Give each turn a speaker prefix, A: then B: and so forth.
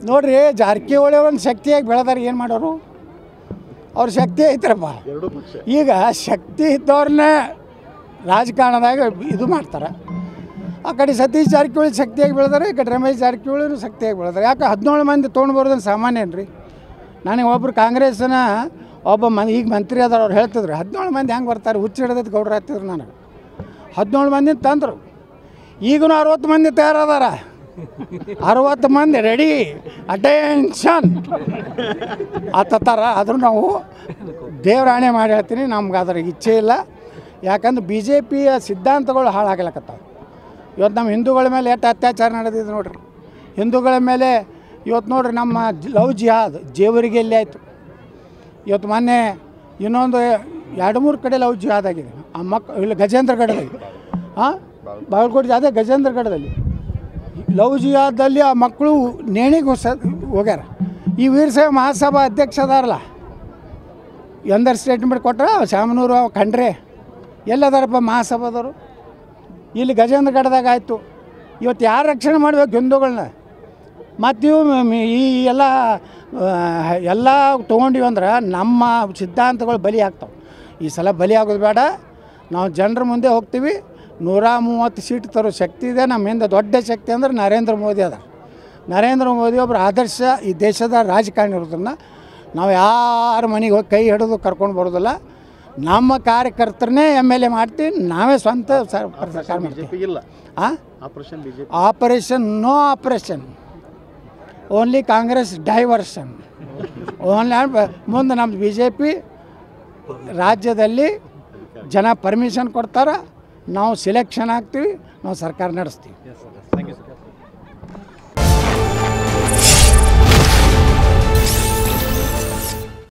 A: ನೋಡ್ರಿ ಜಾರಕಿಹೊಳಿ ಒಂದು ಶಕ್ತಿಯಾಗಿ ಬೆಳೆದಾರೆ, ಏನು ಮಾಡೋರು? ಅವ್ರ ಶಕ್ತಿ ಐತ್ರಪ್ಪ. ಈಗ ಶಕ್ತಿ ಇದ್ದವ್ರನ್ನೇ ರಾಜಕಾರಣದಾಗ ಇದು ಮಾಡ್ತಾರೆ. ಆ ಕಡೆ ಸತೀಶ್ ಜಾರಕಿಹೊಳಿ ಶಕ್ತಿಯಾಗಿ ಬೆಳೆದಾರೆ, ಈ ಕಡೆ ರಮೇಶ್ ಜಾರಕಿಹೊಳಿನೂ ಶಕ್ತಿಯಾಗಿ ಬೆಳೆದಾರೆ. ಯಾಕೆ 17 ಮಂದಿ ತೊಗೊಂಡು ಬರೋದನ್ನು ಸಾಮಾನ್ಯ ಏನ್ರಿ? ನನಗೆ ಒಬ್ಬರು ಕಾಂಗ್ರೆಸ್ನ ಒಬ್ಬ ಈಗ ಮಂತ್ರಿ ಅದಾರ, ಅವ್ರು ಹೇಳ್ತಿದ್ರು 17 ಮಂದಿ ಹೆಂಗೆ ಬರ್ತಾರೆ, ಹುಚ್ಚು ಹಿಡಿದೈತೆ ಗೌಡ್ರು ಆಗ್ತಿದ್ರು. ನನಗೆ 17 ಮಂದಿ ತಂದರು. ಈಗೂ 60 ಮಂದಿ ತಯಾರದಾರ, 60 ಮಂದಿ ರೆಡಿ, ಅಟೆನ್ಷನ್ ಆತರ. ಆದರೂ ನಾವು ದೇವರಾಣೆ ಮಾಡಿ ಹೇಳ್ತೀನಿ, ನಮ್ಗೆ ಅದ್ರ ಇಚ್ಛೆ ಇಲ್ಲ. ಯಾಕಂದ್ರೆ ಬಿ ಜೆ ಪಿಯ ಸಿದ್ಧಾಂತಗಳು ಹಾಳಾಗಲಕತ್ತಾವೆ. ಇವತ್ತು ನಮ್ಮ ಹಿಂದೂಗಳ ಮೇಲೆ ಎಷ್ಟು ಅತ್ಯಾಚಾರ ನಡೆದಿದೆ ನೋಡ್ರಿ. ಹಿಂದೂಗಳ ಮೇಲೆ ಇವತ್ತು ನೋಡ್ರಿ, ನಮ್ಮ ಲವ್ ಜಿಹಾದ್ ಜೇವರಿಗೆಯಲ್ಲಿ ಆಯಿತು. ಇವತ್ತು ಮೊನ್ನೆ ಇನ್ನೊಂದು 2-3 ಕಡೆ ಲವ್ ಜಿಹಾದ್ ಆಗಿದೆ. ಆ ಇಲ್ಲಿ ಗಜೇಂದ್ರಗಢದಲ್ಲಿ, ಬಾಗಲಕೋಟೆ ಅದೇ ಗಜೇಂದ್ರಗಢದಲ್ಲಿ ಲವ್ ಜಿಹಾದಲ್ಲಿ ಆ ಮಕ್ಕಳು ನೇಣಿಗೆ ಹೋಗ್ಯಾರ. ಈ ವೀರಶೈವ ಮಹಾಸಭಾ ಅಧ್ಯಕ್ಷ ಅದಾರಲ್ಲ, ಎಂದರ್ ಸ್ಟೇಟ್ಮೆಂಟ್ ಕೊಟ್ಟರೆ ಶಾಮನೂರು ಖಂಡ್ರೆ ಎಲ್ಲದಾರಪ್ಪ ಮಹಾಸಭಾದವರು? ಇಲ್ಲಿ ಗಜೇಂದ್ರಗಢದಾಗ ಆಯಿತು. ಇವತ್ತು ಯಾರು ರಕ್ಷಣೆ ಮಾಡಬೇಕು ಹಿಂದೂಗಳನ್ನ? ಮತ್ತು ಇವು ಈ ಎಲ್ಲ ತೊಗೊಂಡಿವಿ ಅಂದ್ರೆ ನಮ್ಮ ಸಿದ್ಧಾಂತಗಳು ಬಲಿ ಆಗ್ತಾವೆ. ಈ ಸಲ ಬಲಿ ಆಗೋದು ಬೇಡ. ನಾವು ಜನರ ಮುಂದೆ ಹೋಗ್ತೀವಿ. 130 ಸೀಟ್ ತರೋ ಶಕ್ತಿ ಇದೆ ನಮ್ಮಿಂದ. ದೊಡ್ಡ ಶಕ್ತಿ ಅಂದ್ರೆ ನರೇಂದ್ರ ಮೋದಿ ಅದ. ನರೇಂದ್ರ ಮೋದಿ ಒಬ್ಬರು ಆದರ್ಶ ಈ ದೇಶದ ರಾಜಕಾರಣಿ ಇರೋದನ್ನು ನಾವು ಯಾರ ಮನೆಗೆ ಹೋಗಿ ಕೈ ಹಿಡಿದು ಕರ್ಕೊಂಡು ಬರೋದಿಲ್ಲ. ನಮ್ಮ ಕಾರ್ಯಕರ್ತರನ್ನೇ MLA ಮಾಡ್ತೀವಿ, ನಾವೇ ಸ್ವಂತ ಸರ್ಕಾರ ಮಾಡ್ತೀವಿ. Operation no operation, only Congress diversion. Only ಮುಂದೆ ನಮ್ಮ BJP ರಾಜ್ಯದಲ್ಲಿ ಜನ ಪರ್ಮಿಷನ್ ಕೊಡ್ತಾರೆ, ನಾವು ಸಿಲೆಕ್ಷನ್ ಆಗ್ತೀವಿ, ನಾವು ಸರ್ಕಾರ ನಡೆಸ್ತೀವಿ.